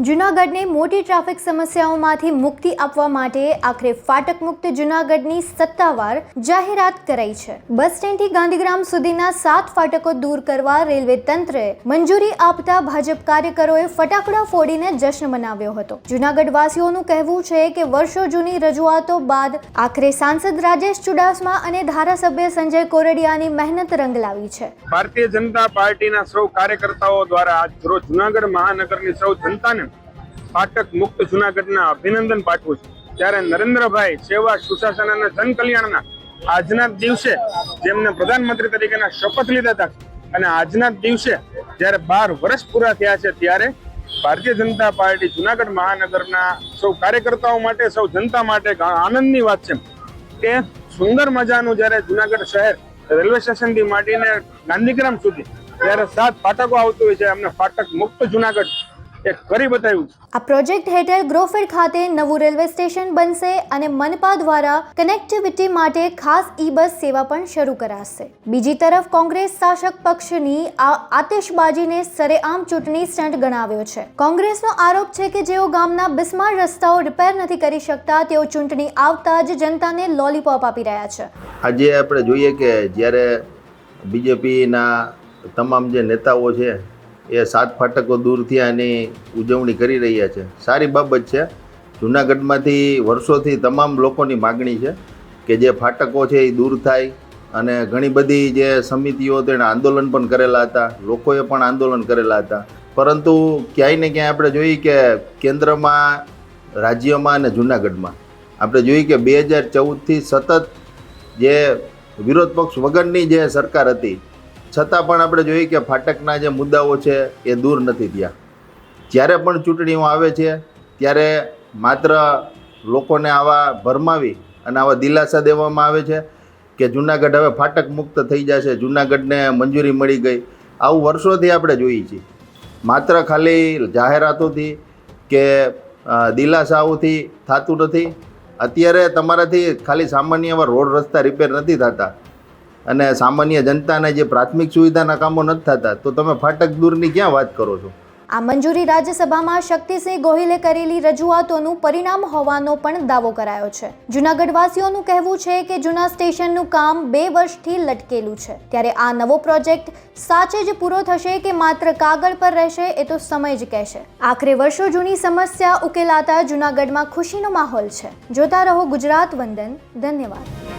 જૂનાગઢને મોટી ટ્રાફિક સમસ્યાઓમાંથી મુક્તિ આપવા માટે આખરે ફાટક મુક્ત જૂનાગઢની સત્તાવાર જાહેરાત કરાઈ છે। બસ સ્ટેન્ડથી ગાંધીગ્રામ સુધીના 7 ફાટકો દૂર કરવા રેલવે તંત્રએ મંજૂરી આપતા ભાજપ કાર્યકરોએ ફટાકડા ફોડીને જશ્ન મનાવ્યો હતો। જૂનાગઢ વાસીઓનું કહેવું છે કે વર્ષો જૂની રજૂઆતો બાદ આખરે સાંસદ રાજેશ ચુડાસમા અને ધારાસભ્ય સંજય કોરડિયાની મહેનત રંગ લાવી છે। ભારતીય જનતા પાર્ટીના સૌ કાર્યકર્તાઓ દ્વારા આજ રોજ જૂનાગઢ મહાનગરની સૌ જનતાને ફાટક મુક્ત જૂનાગઢના અભિનંદન પાઠવું છું। ત્યારે નરેન્દ્રભાઈ સેવા સુશાસન અને જનકલ્યાણના આજના દિવસે જેમને પ્રધાનમંત્રી તરીકેના શપથ લીધા હતા અને આજના દિવસે જ્યારે 12 વર્ષ પૂરા થયા છે ત્યારે ભારતીય જનતા પાર્ટી જૂનાગઢ મહાનગરના સૌ કાર્યકર્તાઓ માટે સૌ જનતા માટે આનંદની વાત છે કે સુંદર મજાનું જ્યારે જૂનાગઢ શહેર રેલવે સ્ટેશનથી માંડીને ગાંધીગ્રામ સુધી જ્યારે 7 ફાટકો આવતું હોય છે અમને ફાટક મુક્ત જૂનાગઢ એક કરી બતાવ્યું। આ પ્રોજેક્ટ હેઠળ ગ્રોફેડ ખાતે નવું રેલવે સ્ટેશન બનશે અને મનપા દ્વારા કનેક્ટિવિટી માટે ખાસ ઈ-બસ સેવા પણ શરૂ કરાશે। બીજી તરફ કોંગ્રેસ શાસક પક્ષની આ આતિશબાજીને સરેઆમ ચૂંટણી સ્ટન્ટ ગણાવ્યો છે। કોંગ્રેસનો આરોપ છે કે જેઓ ગામના બિસ્માર રસ્તાઓ રિપેર નથી કરી શકતા તેઓ ચૂંટણી આવતા જ જનતાને લોલીપોપ આપી રહ્યા છે। આજે આપણે જોઈએ કે જ્યારે બીજેપીના તમામ જે નેતાઓ છે એ 7 ફાટકો દૂર થયાની ઉજવણી કરી રહ્યા છે। સારી બાબત છે। જૂનાગઢમાંથી વર્ષોથી તમામ લોકોની માગણી છે કે જે ફાટકો છે એ દૂર થાય અને ઘણી બધી જે સમિતિઓ તેણે આંદોલન પણ કરેલા હતા, લોકોએ પણ આંદોલન કરેલા હતા, પરંતુ ક્યાંય ને ક્યાંય આપણે જોઈએ કે કેન્દ્રમાં, રાજ્યમાં અને જૂનાગઢમાં આપણે જોઈએ કે 2014થી સતત જે વિરોધ પક્ષ વગરની જે સરકાર હતી છતાં પણ આપણે જોઈએ કે ફાટકના જે મુદ્દાઓ છે એ દૂર નથી થયા। જ્યારે પણ ચૂંટણીઓ આવે છે ત્યારે માત્ર લોકોને આવા ભરમાવી અને આવા દિલાસા દેવામાં આવે છે કે જૂનાગઢ હવે ફાટક મુક્ત થઈ જશે, જૂનાગઢને મંજૂરી મળી ગઈ। આવું વર્ષોથી આપણે જોઈએ છીએ। માત્ર ખાલી જાહેરાતોથી કે દિલાસાઓથી થતું નથી। અત્યારે તમારાથી ખાલી સામાન્ય એવા રોડ રસ્તા રિપેર નથી થતા અને સામાન્ય જનતાને જે પ્રાથમિક સુવિધાના કામો નથી થતા તો તમે ફાટક દૂરની ક્યાં વાત કરો છો? આ મંજૂરી રાજ્યસભામાં શક્તિસિંહ ગોહિલે કરેલી રજૂઆતોનું પરિણામ હોવાનો પણ દાવો કરાયો છે। જૂનાગઢ વાસીઓનું કહેવું છે કે જૂના સ્ટેશનનું કામ 2 વર્ષથી લટકેલું છે, ત્યારે આ નવો પ્રોજેક્ટ સાચે જ પૂરો થશે કે માત્ર કાગળ પર રહેશે એ તો સમય જ કહેશે। આખરે વર્ષો જૂની સમસ્યા ઉકેલાતા જૂનાગઢમાં ખુશીનો માહોલ છે। જોતા રહો ગુજરાત વંદન। ધન્યવાદ।